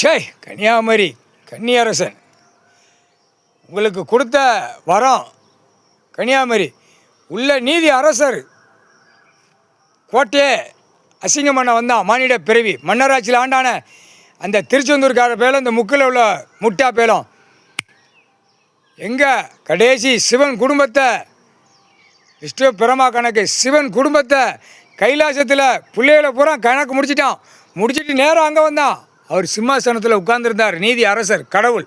ஷே கன்னியாகுமரி கன்னியரசன் உங்களுக்கு கொடுத்த வரம். கன்னியாகுமரி உள்ள நீதி அரசர் கோட்டையே அசிங்கம் பண்ண வந்தான். மானிட பிறவி மன்னராட்சியில் ஆண்டான அந்த திருச்செந்தூர்கார பேலம், இந்த முக்கில் உள்ள முட்டா பேலம் எங்கே கடைசி சிவன் குடும்பத்தை விஷ்ணு பிரமா கணக்கு சிவன் குடும்பத்தை கைலாசத்தில் பிள்ளைகளை பூரா கணக்கு முடிச்சுட்டு நேராக அங்கே வந்தான். அவர் சிம்மாசனத்தில் உட்கார்ந்துருந்தார். நீதி அரசர் கடவுள்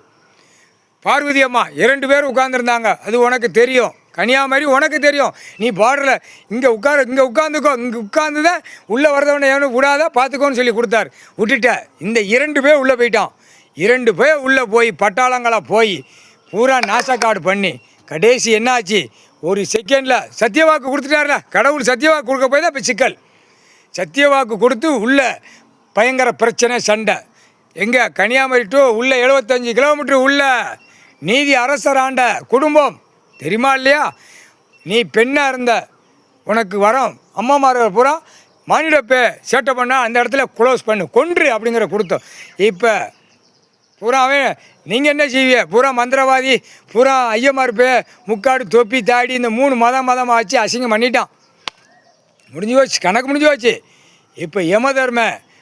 பார்வதி அம்மா 2 பேர் உட்கார்ந்துருந்தாங்க. அது உனக்கு தெரியும். கன்னியாகுமரி உனக்கு தெரியும். நீ பார்டரில் இங்கே உட்காந்துக்கோ. இங்கே உட்காந்து தான் உள்ளே வரதவனை எவனும் விடாத பார்த்துக்கோன்னு சொல்லி கொடுத்தார். விட்டுட்ட. இந்த 2 பேர் உள்ளே போயிட்டான். 2 பேர் உள்ளே போய் பட்டாளங்களாக போய் பூரா நாசக்காடு பண்ணி கடைசி என்னாச்சு, ஒரு செகண்டில் சத்தியவாக்கு கொடுத்துட்டார்ல கடவுள். சத்தியவாக்கு கொடுக்க போய் தான் இப்போ சிக்கல். சத்தியவாக்கு கொடுத்து உள்ள பயங்கர பிரச்சனை சண்டை. எங்கே கன்னியாகுமரி டு உள்ள 75 கிலோமீட்டர் உள்ள நீதி அரசர் ஆண்ட குடும்பம் தெரியுமா இல்லையா? நீ பெண்ணாக இருந்த உனக்கு வரோம். அம்மாமார்கள் பூரா மானிடப்பே சேட்டை பண்ணால் அந்த இடத்துல க்ளோஸ் பண்ணு கொன்று அப்படிங்கிற கொடுத்தோம். இப்போ பூராவே நீங்கள் என்ன செய்வீங்க? பூரா மந்திரவாதி, பூரா ஐயமார் பே முக்காடு தொப்பி தாடி இந்த 3 மதமாக வச்சு அசிங்கம் பண்ணிட்டான். முடிஞ்சு போச்சு, கணக்கு முடிஞ்சு போச்சு. இப்போ யமதர்ம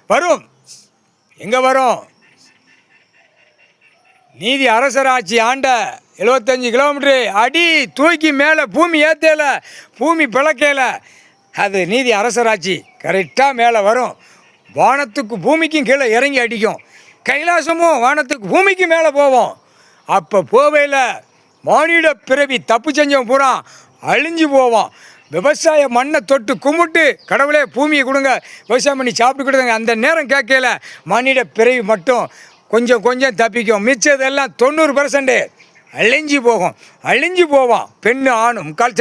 வரும். எங்கே வரும்? நீதி அரசராட்சி ஆண்ட 75 கிலோமீட்ரு அடி தூக்கி மேலே பூமி ஏற்றல, பூமி பிளக்கையில். அது நீதி அரசராட்சி கரெக்டாக மேலே வரும். வானத்துக்கு பூமிக்கும் கீழே இறங்கி அடிக்கும். கைலாசமும் வானத்துக்கு பூமிக்கு மேலே போவோம். அப்போ போவையில் மானிட பிறவி தப்பு செஞ்சவன் பூரா அழிஞ்சு போவோம். விவசாய மண்ணை தொட்டு கும்பிட்டு கடவுளே பூமியை கொடுங்க, விவசாயம் பண்ணி சாப்பிட்டு கொடுங்க. அந்த நேரம் கேட்கல மானிட பிறவி மட்டும் கொஞ்சம் தப்பிக்கும். மிச்சதெல்லாம் 90% அழிஞ்சு போவோம். பெண்ணு ஆணும் கால்